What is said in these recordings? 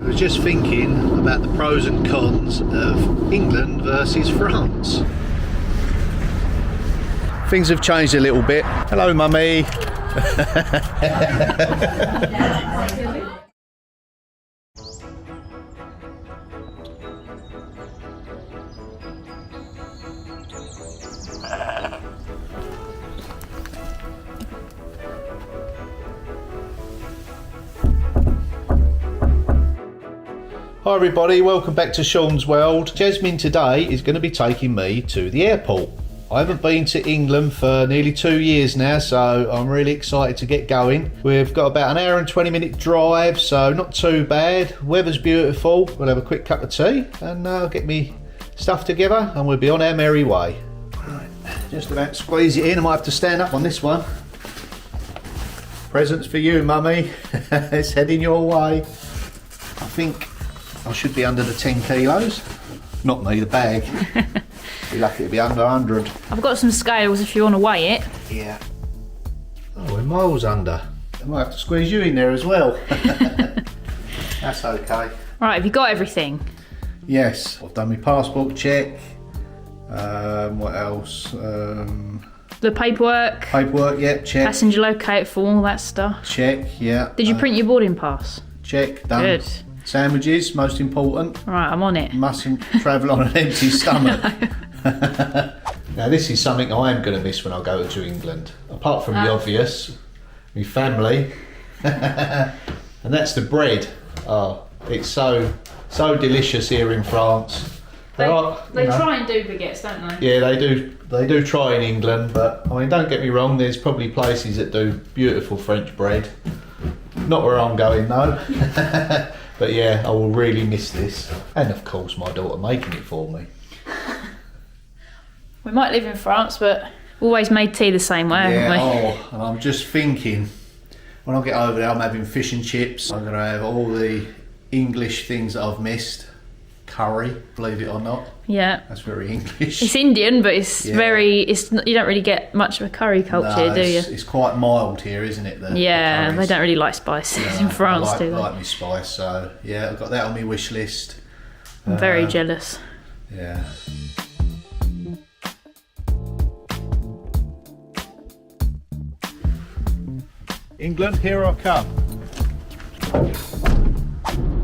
I was just thinking about the pros and cons of England versus France. Things have changed a little bit. Hello, mummy. Hi everybody, welcome back to Sean's World. Jasmine today is going to be taking me to the airport. I haven't been to England for nearly 2 years now, so I'm really excited to get going. We've got about an hour and 20-minute drive, so not too bad. Weather's beautiful. We'll have a quick cup of tea and get me stuff together and we'll be on our merry way. Right, just about to squeeze it in. I might have to stand up on this one. Presents for you, mummy. It's heading your way. I think I should be under the 10 kilos. Not me, the bag. Be lucky to be under 100. I've got some scales if you want to weigh it. Yeah. Oh, we're miles under. I might have to squeeze you in there as well. That's okay. Right, have you got everything? Yes, I've done my passport check. What else? The paperwork? Paperwork, yeah, check. Passenger locator form, all that stuff. Check, yeah. Did you print your boarding pass? Check, done. Good. Sandwiches, most important. Right, I'm on it. Mustn't travel on an empty stomach. Now this is something I am going to miss when I go to England. Apart from the obvious, my family. And that's the bread. Oh, it's so delicious here in France. They try and do baguettes, don't they? Yeah, they do. They do try in England, but I mean, don't get me wrong. There's probably places that do beautiful French bread. Not where I'm going though. But yeah, I will really miss this. And of course my daughter making it for me. We might live in France, but we always made tea the same way, haven't we? Oh, and I'm just thinking, when I get over there I'm having fish and chips. I'm going to have all the English things that I've missed. Curry, believe it or not. Yeah. That's very English. It's Indian, but it's you don't really get much of a curry culture, do you? It's quite mild here, isn't it? Yeah, they don't really like spices in France, do they? I like me spice, so yeah, I've got that on my wish list. I'm very jealous. Yeah. England, here I come.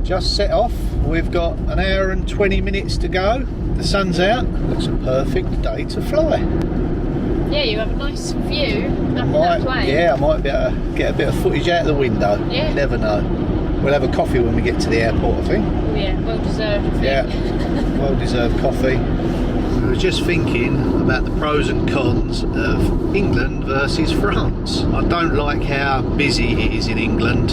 Just set off. We've got an hour and 20 minutes to go. The sun's out. Looks a perfect day to fly. Yeah, you have a nice view up in that plane. Yeah, I might be able to get a bit of footage out the window. Yeah. You never know. We'll have a coffee when we get to the airport, I think. Oh yeah, well deserved. Yeah, well deserved coffee. I was just thinking about the pros and cons of England versus France. I don't like how busy it is in England,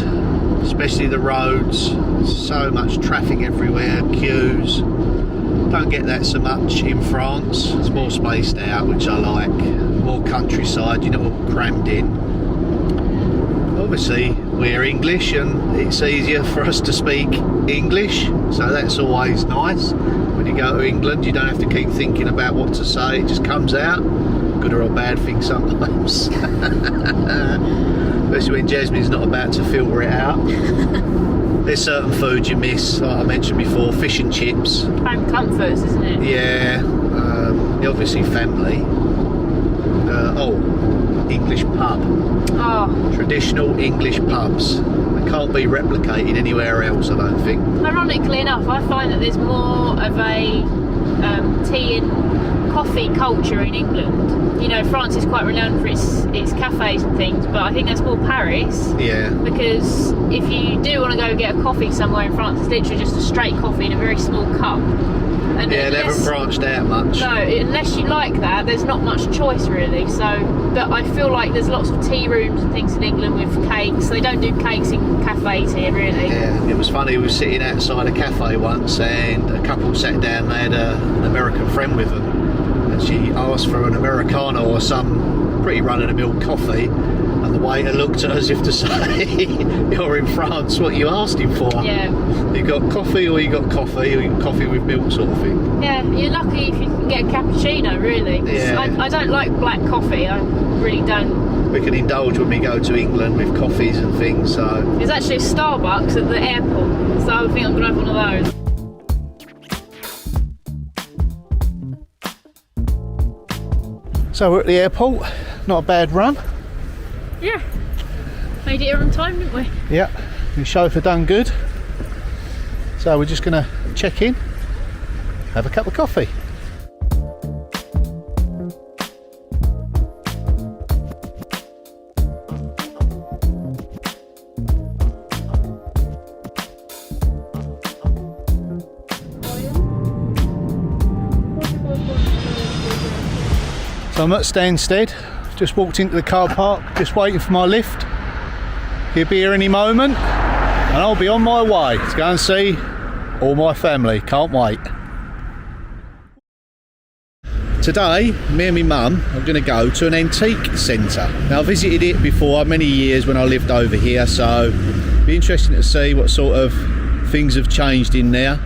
especially the roads. There's so much traffic everywhere, queues. Don't get that so much in France. It's more spaced out, which I like. More countryside, you're not crammed in. Obviously, we're English and it's easier for us to speak English, so that's always nice. When you go to England, you don't have to keep thinking about what to say, it just comes out. Good or a bad thing sometimes. Especially when Jasmine's not about to filter it out. There's certain foods you miss, like I mentioned before, fish and chips. Home comforts, isn't it? Yeah, obviously family. English pub. Oh. Traditional English pubs. They can't be replicated anywhere else, I don't think. Ironically enough, I find that there's more of a tea and coffee culture in England. You know, France is quite renowned for its cafes and things, but I think that's more Paris. Yeah. Because if you do want to go get a coffee somewhere in France, it's literally just a straight coffee in a very small cup. And yeah, they haven't branched out much. No, unless you like that, there's not much choice really. So, but I feel like there's lots of tea rooms and things in England with cakes. They don't do cakes in cafes here really. Yeah, it was funny, we were sitting outside a cafe once and a couple sat down, they had an American friend with them. And she asked for an Americano or some pretty run-of-the-mill coffee. And And the waiter looked at us as if to say, you're in France, what are you asking for? Yeah. You got coffee or you got coffee, or you got coffee with milk sort of thing. Yeah, you're lucky if you can get a cappuccino, really. Yeah. I don't like black coffee, I really don't. We can indulge when we go to England with coffees and things, so... There's actually a Starbucks at the airport, so I think I'm going to have one of those. So we're at the airport, not a bad run. Yeah, made it here on time, didn't we? Yeah, the chauffeur done good. So we're just going to check in, have a cup of coffee. So I'm at Stansted, just walked into the car park, just waiting for my lift. He'll be here any moment, and I'll be on my way to go and see all my family. Can't wait. Today, me and my mum are going to go to an antique centre. Now I visited it before many years when I lived over here, so it'll be interesting to see what sort of things have changed in there.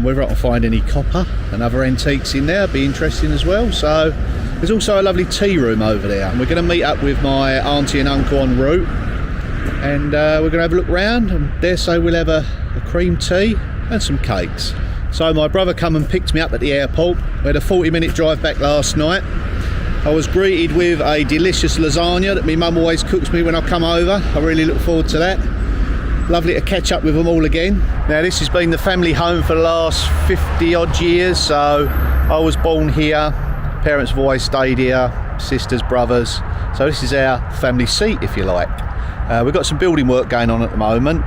Whether I can find any copper and other antiques in there, be interesting as well. So there's also a lovely tea room over there, and we're going to meet up with my auntie and uncle en route, and we're going to have a look round, and dare say we'll have a cream tea and some cakes. So my brother come and picked me up at the airport. We had a 40-minute drive back last night. I was greeted with a delicious lasagna that my mum always cooks me when I come over. I really look forward to that. Lovely to catch up with them all again. Now this has been the family home for the last 50 odd years, so I was born here, parents have always stayed here, sisters, brothers, so this is our family seat if you like. We've got some building work going on at the moment.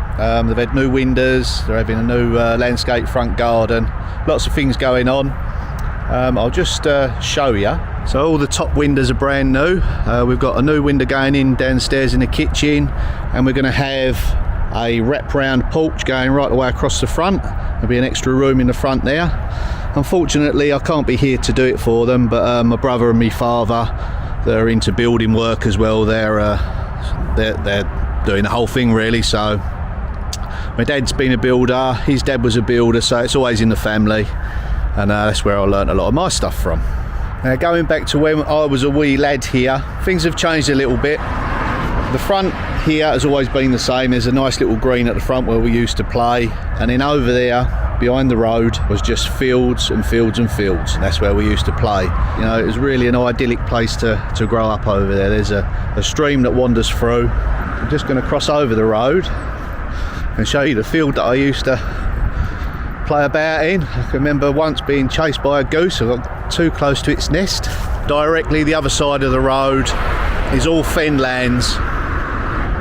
They've had new windows, they're having a new landscape front garden, lots of things going on. I'll just show you. So all the top windows are brand new. We've got a new window going in downstairs in the kitchen, and we're going to have a wrap-round porch going right the way across the front. There'll be an extra room in the front there. Unfortunately I can't be here to do it for them, but my brother and my father, they're into building work as well. They're doing the whole thing really. So my dad's been a builder, his dad was a builder, so it's always in the family, and that's where I learnt a lot of my stuff from. Now going back to when I was a wee lad here, things have changed a little bit. The front here has always been the same. There's a nice little green at the front where we used to play, and then over there behind the road was just fields and fields and fields, and that's where we used to play. You know, it was really an idyllic place to grow up over there. There's a stream that wanders through. I'm just going to cross over the road and show you the field that I used to play about in. I can remember once being chased by a goose. I got too close to its nest. Directly the other side of the road is all fenlands.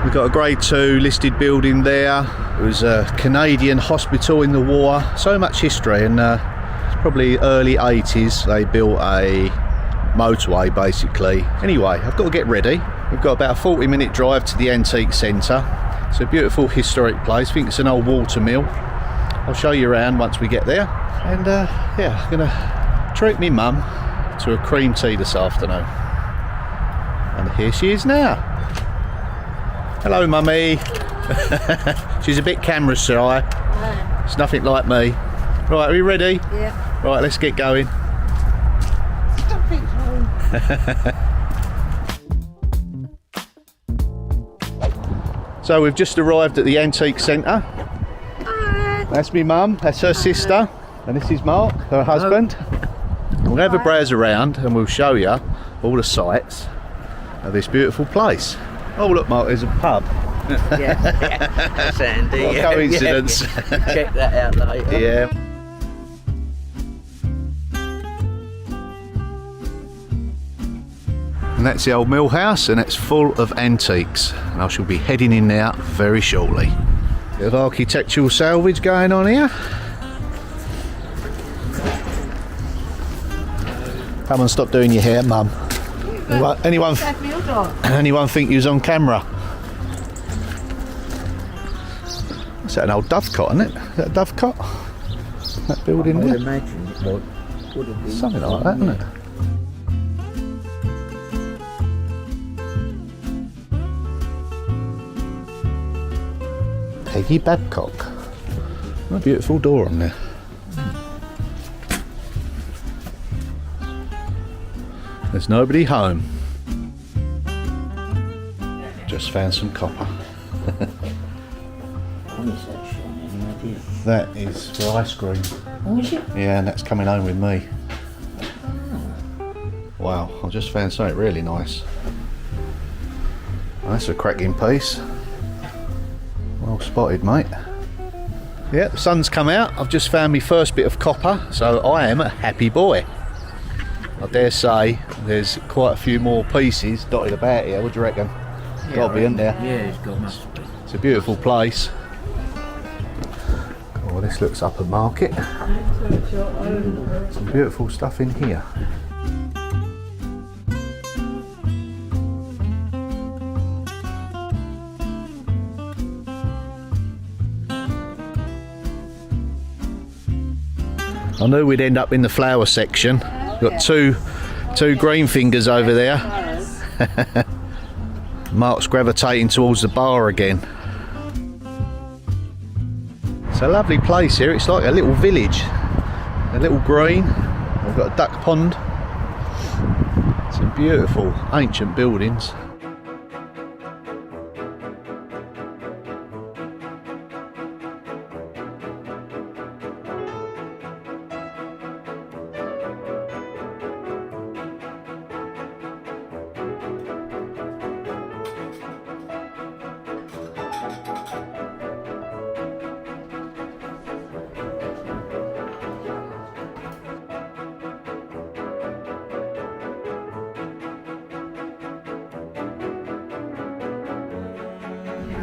We've got a grade 2 listed building there. It was a Canadian hospital in the war. So much history, and it's probably early 80s they built a motorway basically. Anyway, I've got to get ready. We've got about a 40-minute drive to the antique centre. It's a beautiful historic place. I think it's an old water mill. I'll show you around once we get there. And yeah, I'm going to treat me mum to a cream tea this afternoon. And here she is now. Hello, mummy. She's a bit camera shy. It's nothing like me. Right, are we ready? Yeah. Right, let's get going. Stop it, So we've just arrived at the antique centre. Hi. That's me mum, that's her sister, and this is Mark, her husband. We'll have a browse around and we'll show you all the sights of this beautiful place. Oh look Mark, there's a pub. Yeah, that's handy. What a coincidence. Check that out later. Yeah. And that's the old mill house, and it's full of antiques, and I shall be heading in there very shortly. Bit of architectural salvage going on here. Come and stop doing your hair, mum. Anyone think you was on camera? Is that an old dovecot, isn't it? Is that a dovecot? That building I would there? imagine it would have been Something like that, isn't it? Peggy Babcock. What a beautiful door on there. There's nobody home. Just found some copper. What is that, Sean? Any idea? That is for ice cream. Oh, is it? Yeah, and that's coming home with me. Wow, I just found something really nice. That's a cracking piece. Well spotted, mate. Yeah, the sun's come out. I've just found my first bit of copper, so I am a happy boy. I dare say there's quite a few more pieces dotted about here. What do you reckon? Yeah, Got to be, isn't there? Yeah, it's got must be. It's a beautiful place. Oh, this looks up at market. Some beautiful stuff in here. I knew we'd end up in the flower section. Got two green fingers over there. Mark's gravitating towards the bar again. It's a lovely place here. It's like a little village. A little green. We've got a duck pond. Some beautiful ancient buildings.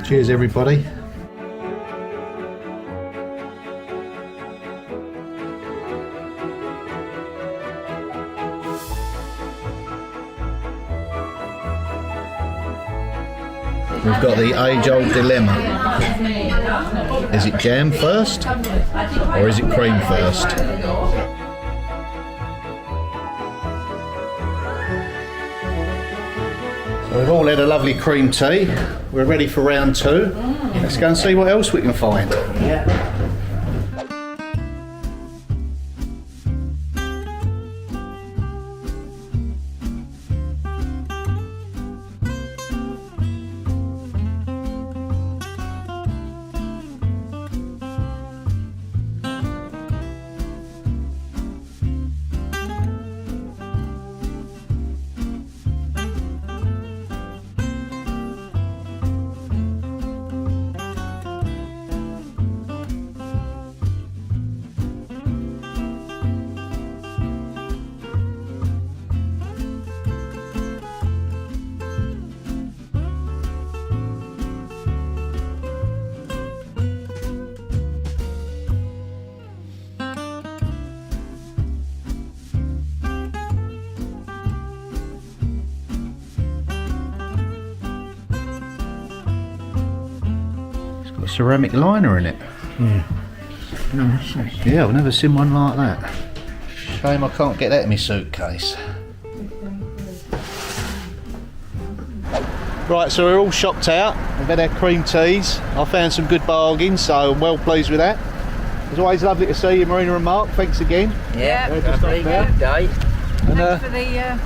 Cheers, everybody. We've got the age-old dilemma. Is it jam first, or is it cream first? So we've all had a lovely cream tea. We're ready for round two. Let's go and see what else we can find. Yeah. Ceramic liner in it. Nice. Yeah, I've never seen one like that. Shame I can't get that in my suitcase. Right, so we're all shopped out. We've had our cream teas. I found some good bargains, so I'm well pleased with that. It's always lovely to see you, Marina and Mark. Thanks again. Yeah, Yeah, just lovely, up there. good day. And, Thanks for the Yeah,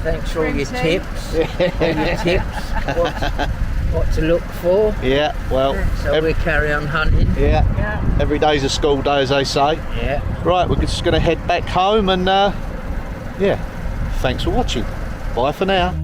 thanks for all Cream your tea. tips. All your tips. What to look for. yeah, well, So we carry on hunting. yeah, every day's a school day, as they say. Yeah. Right, we're just going to head back home and, yeah, thanks for watching. Bye for now.